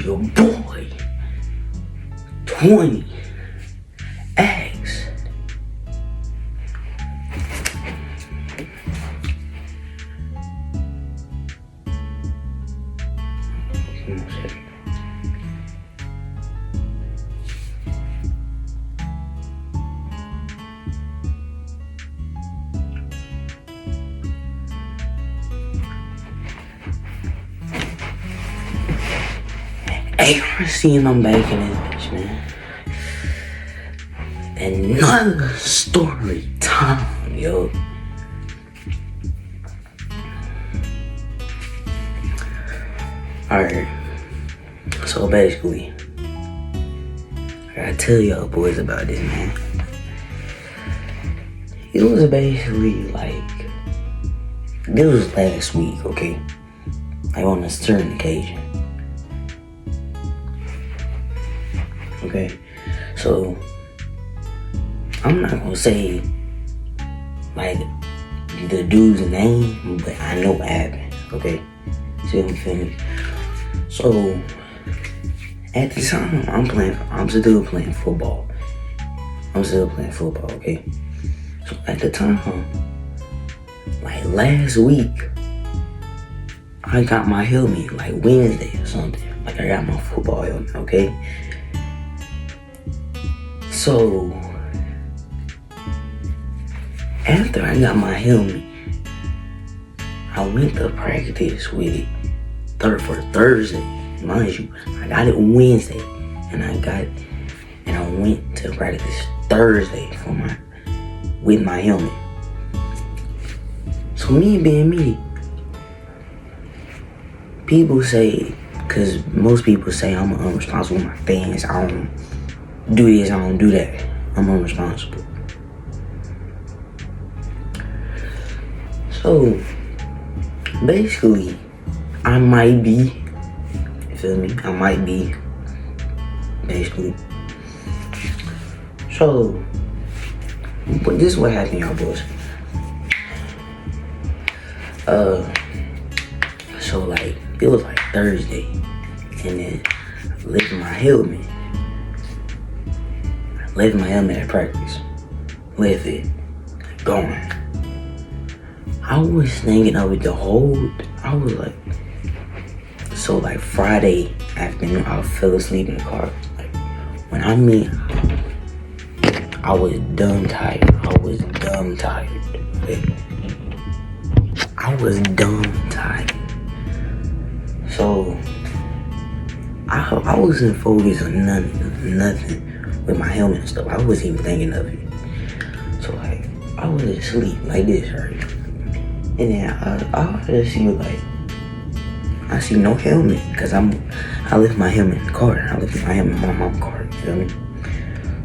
your boy 20 X. Hey, I'm seeing I'm back in this bitch, man. Another story time, yo. Alright. So basically, I gotta tell y'all boys about this, man. It was basically like, this was last week, okay? Like on a certain occasion. Okay, so I'm not gonna say like the dude's name, but I know what happened. Okay, see what I'm finished. So at the time, I'm still playing football. Okay, so at the time, like last week, I got my helmet like Wednesday or something. Like I got my football helmet. Okay. So, after I got my helmet, I went to practice with it for Thursday. Mind you, I got it Wednesday, and I went to practice Thursday with my helmet. So me being me, people say, cause most people say I'm unresponsible with my fans. I don't do this, I don't do that. I'm unresponsible. So, basically, I might be, you feel me? I might be, basically. So, but this is what happened, y'all boys. So like, it was like Thursday, and then I left my helmet. Left my helmet at practice. Left it. Gone. I was thinking of it I was like, so like Friday afternoon, I fell asleep in the car. Like, when I mean, I was dumb tired. Okay? I was dumb tired. So, I wasn't focused on nothing. With my helmet and stuff, I wasn't even thinking of it. So like, I was asleep like this, right? And then I just see like, I see no helmet, cause I left my helmet in the car. I left my helmet in my mom's car. You feel me?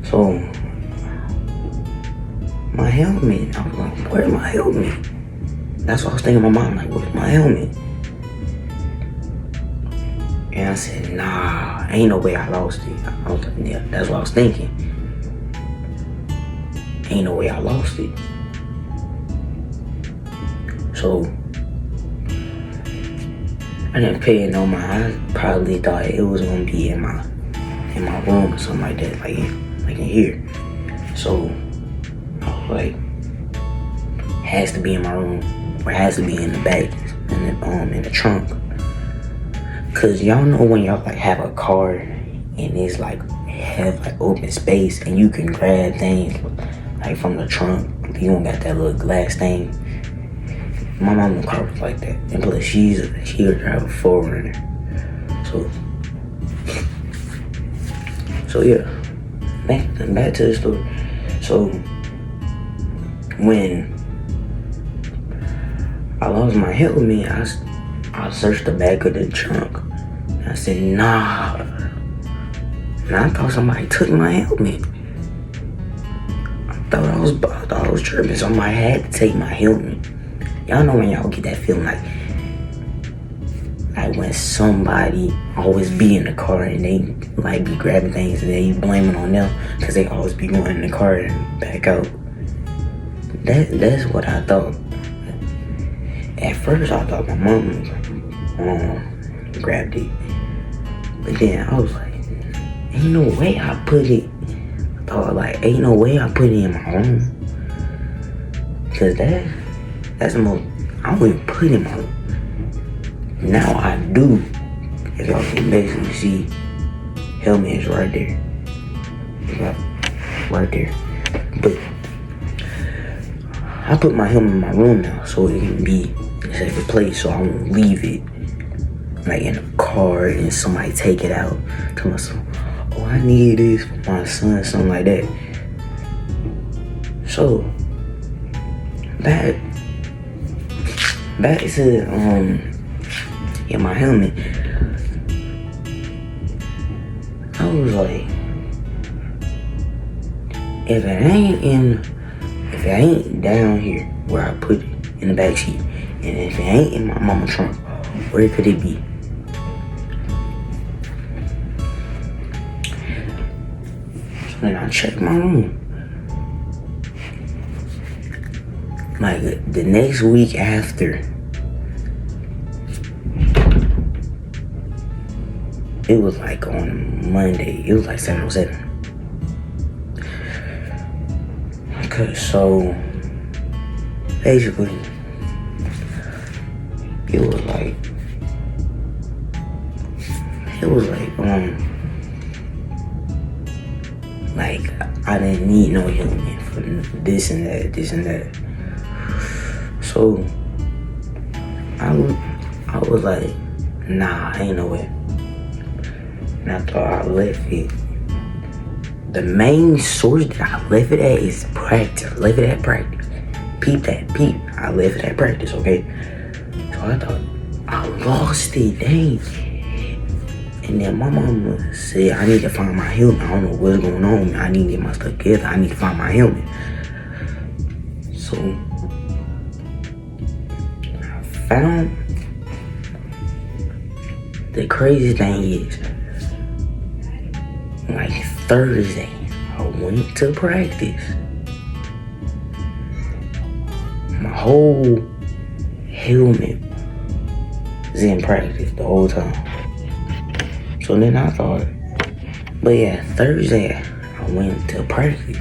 So my helmet, I was like, where's my helmet? That's what I was thinking in my mind, like, where's my helmet? And I said, nah, ain't no way I lost it. I was like, yeah, that's what I was thinking. Ain't no way I lost it. So, I didn't pay it no mind. I probably thought it was gonna be in my room or something like that, like in here. So, I was like, has to be in my room, or has to be in the back, in the trunk. Cause y'all know when y'all like have a car and it's like have like open space and you can grab things like from the trunk. You don't got that little glass thing. My mama's car was like that, and plus she would drive a 4Runner. So yeah, back to the story. So when I lost my helmet, I searched the back of the trunk. I said, nah. And I thought somebody took my helmet. I thought I was tripping. Somebody had to take my helmet. Y'all know when y'all get that feeling like when somebody always be in the car and they like be grabbing things and they blaming on them because they always be going in the car and back out. That's what I thought. At first I thought my mom grabbed it. But then I was like, ain't no way I put it. I thought like, ain't no way I put it in my room. Cause that's the most, I don't even put it in my room. Now I do. If y'all can basically see, helmet is right there. Right there. But I put my helmet in my room now so it can be in a safe place, so I won't leave it like in a car and somebody take it out. Tell myself, oh, I need this for my son, something like that. So back to my helmet. I was like, if it ain't down here where I put it in the back seat, and if it ain't in my mama's trunk, where could it be? So then I checked my room. Like the next week after, it was like on Monday, it was like 7:07. Okay, so basically, it was like I didn't need no helmet for this and that. So I was like, nah, ain't no way. And I thought I left it. The main source that I left it at is practice. I left it at practice. Peep. I left it at practice, okay? So I thought I lost it, dang. And then my mama said, I need to find my helmet. I don't know what's going on. I need to get my stuff together. I need to find my helmet. So I found. The crazy thing is, like Thursday, I went to practice. My whole helmet was in practice the whole time. So then I thought, but yeah, Thursday I went to practice.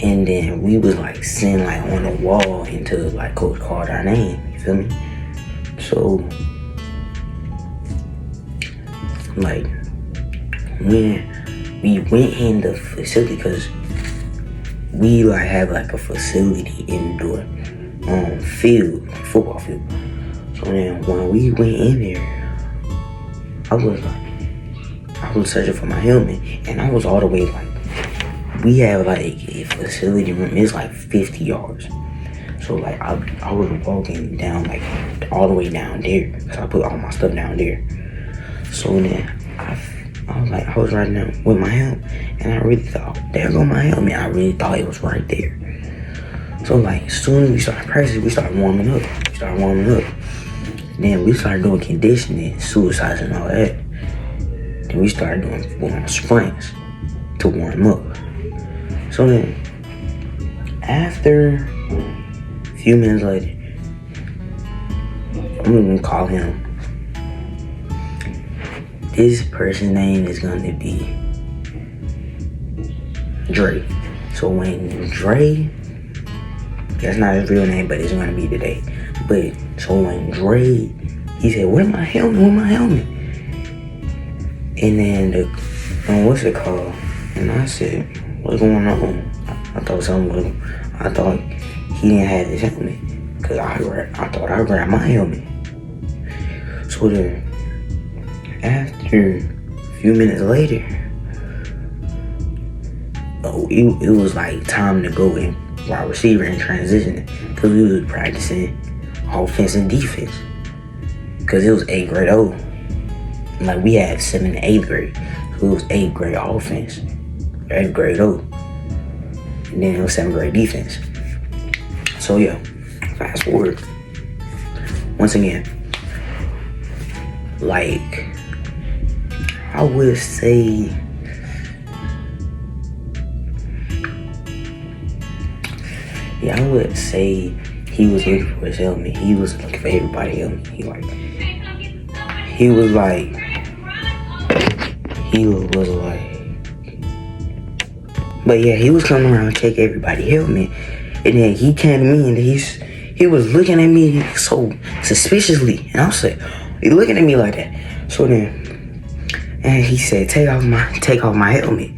And then we was like sitting like on the wall until like Coach called our name, you feel me? So like when we went in the facility, cause we like have like a facility indoor field, football field. So then when we went in there, I was searching for my helmet, and I was all the way like, we have like a facility room, it's like 50 yards. So like I was walking down like all the way down there, cause I put all my stuff down there. So then I was riding down with my helmet, and I really thought, there go my helmet. I really thought it was right there. So like, as soon as we started practicing, we started warming up. Then we started doing conditioning, suicides and all that. Then we started doing sprints to warm up. So then, after a few minutes later, I'm gonna call him. This person's name is gonna be Dre. So when Dre, that's not his real name, but it's gonna be today. But so when Dre, he said, "Where's my helmet?" And then what's it called? And I said, "What's going on?" I thought he didn't have his helmet, cause I thought I grabbed my helmet. So then, after a few minutes later, it was like time to go in wide receiver and transition, cause we was practicing offense and defense, cause it was 8th grade O. Like we had 7th and 8th grade, so it was 8th grade offense, 8th grade O, and then it was 7th grade defense. So yeah, fast forward. Once again, like I would say, he was looking for his helmet. He was looking for everybody's helmet. He was like, he was like, but yeah, he was coming around to check everybody helmet, and then he came to me and he was looking at me so suspiciously, and I was like, he looking at me like that. So then, and he said, take off my helmet,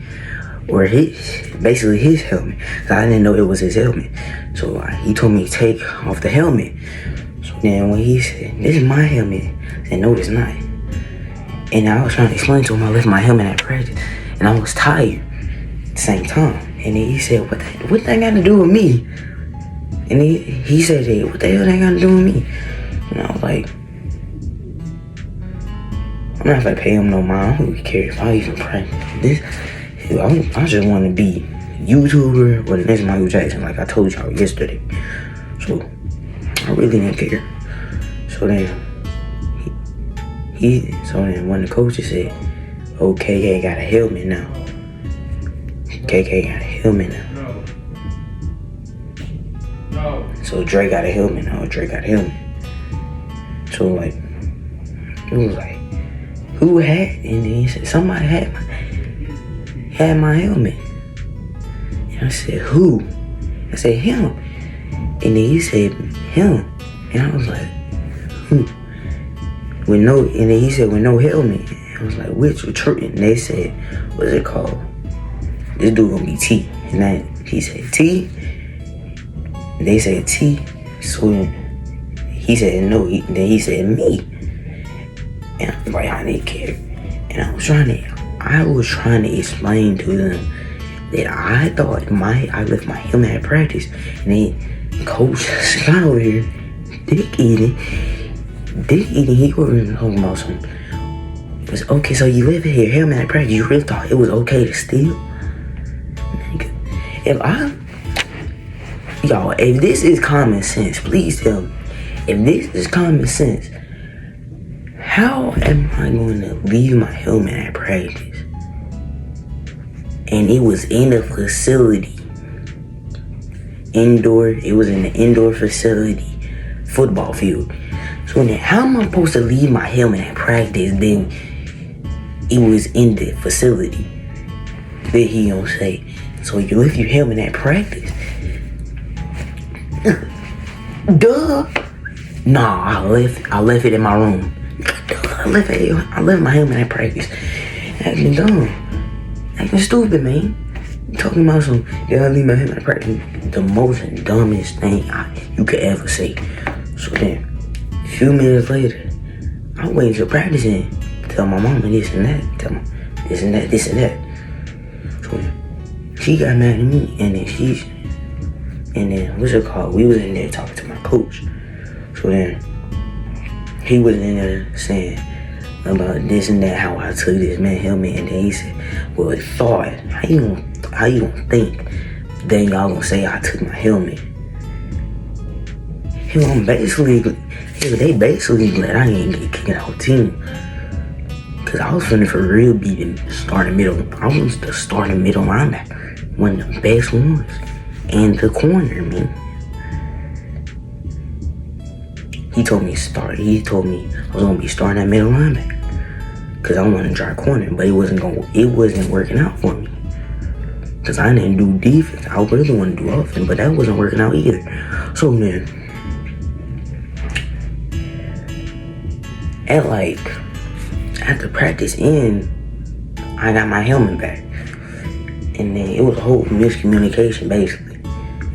or basically his helmet. So I didn't know it was his helmet. So he told me to take off the helmet. So then when he said, this is my helmet, I said, no, it's not. And I was trying to explain to him I left my helmet at practice, and I was tired at the same time. And then he said, what that got to do with me? And he said, hey, what the hell that got to do with me? And I was like, I'm not gonna pay him no mind. I don't really care if I even practice this. I just want to be YouTuber or the next Michael Jackson, like I told y'all yesterday. So I really didn't care. So then when the coaches said, "Oh, KK got a helmet now. KK got a helmet now." So Drake got a helmet now. Drake got a helmet. So like, it was like, who had? And then he said, somebody had my helmet. And I said, who? I said, him. And then he said, him. And I was like, who? And then he said, with no helmet. I was like, which? And they said, what's it called? This dude gonna be T. And then he said, T. And they said T. So he said no. Then he said me. And I was like, I didn't care. And I was trying to explain to them that I thought I left my helmet at practice. And then Coach Scott over here, dick eating, he was talking about something. It was okay, so you left your helmet at practice. You really thought it was okay to steal? Nigga, if this is common sense, please tell me. If this is common sense, how am I going to leave my helmet at practice? And it was in a facility. It was in the indoor facility, football field. So then how am I supposed to leave my helmet at practice then it was in the facility? Then he gonna say, so you left your helmet at practice? Duh. Nah, I left it in my room. I left my helmet at practice. Acting dumb. Acting stupid, man. Talking about some, I leave my helmet at practice. The most dumbest thing you could ever say. So then, a few minutes later, I went to practice and tell my mama this and that. Tell me this and that, this and that. So she got mad at me, and then what's it called? We was in there talking to my coach. So then he was in there saying about this and that, how I took this man's helmet, and then he said, well, it thought, how you gonna think then y'all gonna say I took my helmet? They basically glad I ain't get kicked out of the team. Cause I was finna for real be the starting middle. I was the starting middle linebacker. One of the best ones. And the corner, man. He told me I was gonna be starting at middle linebacker. Cause I wanted to try corner, but it wasn't working out for me. Cause I didn't do defense. I really wanted to do offense, but that wasn't working out either. So then, at the practice end, I got my helmet back. And then it was a whole miscommunication basically.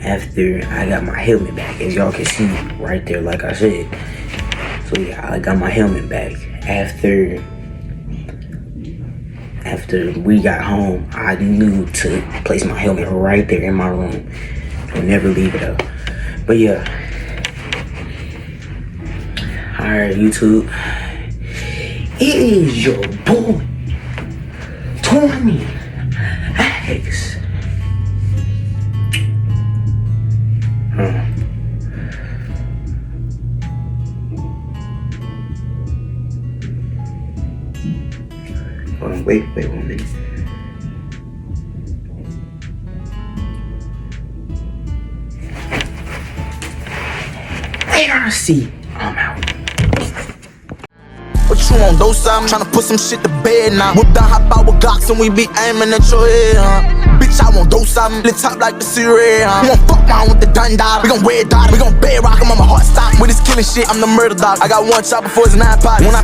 After I got my helmet back, as y'all can see right there, like I said. So yeah, I got my helmet back. After we got home, I knew to place my helmet right there in my room. I'll never leave it up. But yeah. Alright, YouTube. It is your boy, Tony X. Hold on, wait 1 minute. ARC, I'm out. What you want? on do something. Tryna put some shit to bed now. Whip down, hop out with Glocks and we be aiming at your head, huh? Bitch, I won't do something. Lit top like the Syria, huh? We won't fuck around with the dun dog. We gon' red dot, we gon' bed rock him on my heart stop. With this killing shit, I'm the murder dog. I got one chopper for his 9 pockets. When I